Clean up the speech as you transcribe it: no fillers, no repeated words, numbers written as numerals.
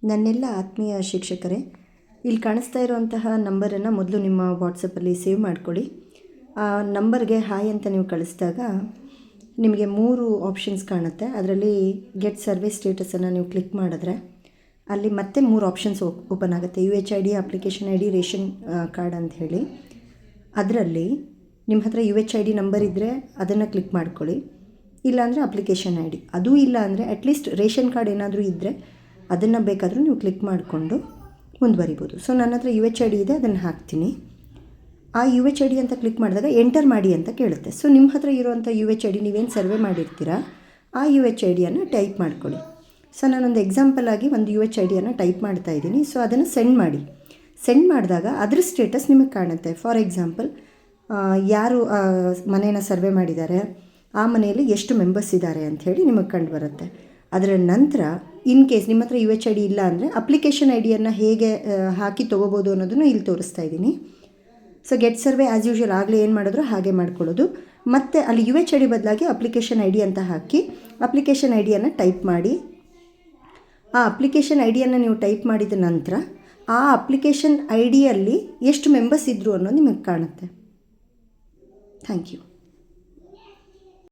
ನನ್ನೆಲ್ಲ ಆತ್ಮೀಯ ಶಿಕ್ಷಕರೇ, ಇಲ್ಲಿ ಕಾಣಿಸ್ತಾ ಇರುವಂತಹ ನಂಬರನ್ನು ಮೊದಲು ನಿಮ್ಮ ವಾಟ್ಸಪ್ಪಲ್ಲಿ ಸೇವ್ ಮಾಡ್ಕೊಳ್ಳಿ. ಆ ನಂಬರ್ಗೆ ಹಾಯ್ ಅಂತ ನೀವು ಕಳಿಸಿದಾಗ ನಿಮಗೆ 3 ಆಪ್ಷನ್ಸ್ ಕಾಣುತ್ತೆ. ಅದರಲ್ಲಿ ಗೆಟ್ ಸರ್ವೆ ಸ್ಟೇಟಸನ್ನು ನೀವು ಕ್ಲಿಕ್ ಮಾಡಿದ್ರೆ ಅಲ್ಲಿ ಮತ್ತೆ 3 ಆಪ್ಷನ್ಸ್ ಓಪನ್ ಆಗುತ್ತೆ. UHID, application ID, ration card ಅಂತ ಹೇಳಿ. ಅದರಲ್ಲಿ ನಿಮ್ಮ ಹತ್ರ UHID ನಂಬರ್ ಇದ್ದರೆ ಅದನ್ನು ಕ್ಲಿಕ್ ಮಾಡ್ಕೊಳ್ಳಿ. ಇಲ್ಲಾಂದರೆ ಅಪ್ಲಿಕೇಶನ್ ID, ಅದೂ ಇಲ್ಲ ಅಂದರೆ ಅಟ್ಲೀಸ್ಟ್ ರೇಷನ್ ಕಾರ್ಡ್ ಏನಾದರೂ ಇದ್ದರೆ ಅದನ್ನು ಬೇಕಾದರೂ ನೀವು ಕ್ಲಿಕ್ ಮಾಡಿಕೊಂಡು ಮುಂದುವರಿಬೋದು. ಸೊ ನನ್ನ ಹತ್ರ UHID ಇದೆ, ಅದನ್ನು ಹಾಕ್ತೀನಿ. ಆ UHID ಅಂತ ಕ್ಲಿಕ್ ಮಾಡಿದಾಗ ಎಂಟರ್ ಮಾಡಿ ಅಂತ ಕೇಳುತ್ತೆ. ಸೊ ನಿಮ್ಮ ಹತ್ರ ಇರುವಂಥ UHID ನೀವೇನು ಸರ್ವೆ ಮಾಡಿರ್ತೀರ ಆ UHIDಯನ್ನು ಟೈಪ್ ಮಾಡ್ಕೊಳ್ಳಿ. ಸೊ ನಾನೊಂದು ಎಕ್ಸಾಂಪಲ್ ಆಗಿ ಒಂದು UHIDಯನ್ನು ಟೈಪ್ ಮಾಡ್ತಾ ಇದ್ದೀನಿ. ಸೊ ಅದನ್ನು ಸೆಂಡ್ ಮಾಡಿ. ಸೆಂಡ್ ಮಾಡಿದಾಗ ಅದ್ರ ಸ್ಟೇಟಸ್ ನಿಮಗೆ ಕಾಣುತ್ತೆ. ಫಾರ್ ಎಕ್ಸಾಂಪಲ್, ಯಾರು ಮನೇನ ಸರ್ವೆ ಮಾಡಿದ್ದಾರೆ, ಆ ಮನೆಯಲ್ಲಿ ಎಷ್ಟು ಮೆಂಬರ್ಸ್ ಇದ್ದಾರೆ ಅಂಥೇಳಿ ನಿಮಗೆ ಕಂಡು ಬರುತ್ತೆ. ಅದರ ನಂತರ ಇನ್ ಕೇಸ್ ನಿಮ್ಮ ಹತ್ರ UHID ಇಲ್ಲ ಅಂದರೆ ಅಪ್ಲಿಕೇಶನ್ ಐಡಿಯನ್ನು ಹೇಗೆ ಹಾಕಿ ತೊಗೋಬೋದು ಅನ್ನೋದನ್ನು ಇಲ್ಲಿ ತೋರಿಸ್ತಾ ಇದ್ದೀನಿ. So get survey as usual ಆಗಲೇ ಏನು ಮಾಡಿದ್ರು ಹಾಗೆ ಮಾಡ್ಕೊಳ್ಳೋದು. ಮತ್ತು ಅಲ್ಲಿ UHID ಬದಲಾಗಿ ಅಪ್ಲಿಕೇಶನ್ ID ಅಂತ ಹಾಕಿ ಅಪ್ಲಿಕೇಶನ್ ಐಡಿಯನ್ನು ಟೈಪ್ ಮಾಡಿ. ಆ ಅಪ್ಲಿಕೇಶನ್ ಐಡಿಯನ್ನು ನೀವು ಟೈಪ್ ಮಾಡಿದ ನಂತರ ಆ ಅಪ್ಲಿಕೇಶನ್ ಐಡಿಯಲ್ಲಿ ಎಷ್ಟು ಮೆಂಬರ್ಸ್ ಇದ್ದರು ಅನ್ನೋದು ನಿಮಗೆ ಕಾಣುತ್ತೆ. Thank you.